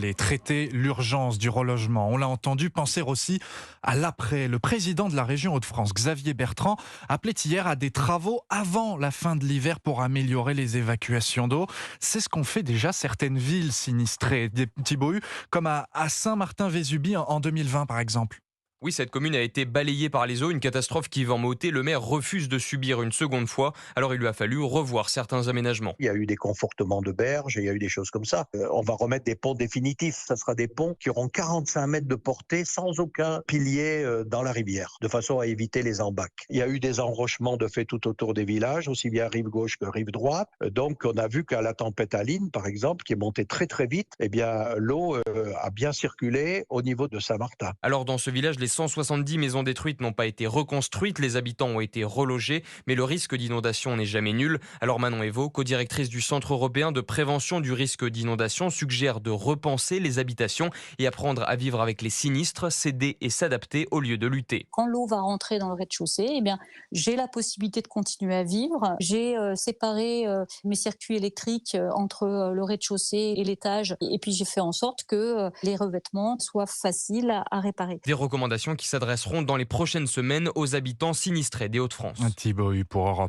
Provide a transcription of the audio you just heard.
Les traiter l'urgence du relogement. On l'a entendu penser aussi à l'après. Le président de la région Hauts-de-France, Xavier Bertrand, appelait hier à des travaux avant la fin de l'hiver pour améliorer les évacuations d'eau. C'est ce qu'ont fait déjà certaines villes sinistrées, des petits bohuts, comme à Saint-Martin-Vésubie en 2020 par exemple. Oui, cette commune a été balayée par les eaux, une catastrophe qui va en m'ôter. Le maire refuse de subir une seconde fois, alors il lui a fallu revoir certains aménagements. Il y a eu des confortements de berges, il y a eu des choses comme ça. On va remettre des ponts définitifs. Ça sera des ponts qui auront 45 mètres de portée sans aucun pilier dans la rivière, de façon à éviter les embacs. Il y a eu des enrochements de fait tout autour des villages, aussi bien rive gauche que rive droite. Donc on a vu qu'à la tempête Aline, par exemple, qui est montée très très vite, eh bien l'eau a bien circulé au niveau de Saint-Martin. Alors dans ce village, les 170 maisons détruites n'ont pas été reconstruites, les habitants ont été relogés, mais le risque d'inondation n'est jamais nul. Alors Manon Evo, co-directrice du Centre européen de prévention du risque d'inondation, suggère de repenser les habitations et apprendre à vivre avec les sinistres, s'aider et s'adapter au lieu de lutter. Quand l'eau va rentrer dans le rez-de-chaussée, eh bien, j'ai la possibilité de continuer à vivre. J'ai séparé mes circuits électriques entre le rez-de-chaussée et l'étage, et puis j'ai fait en sorte que les revêtements soient faciles à réparer. Des recommandations qui s'adresseront dans les prochaines semaines aux habitants sinistrés des Hauts-de-France. Un petit bohut pour Europe.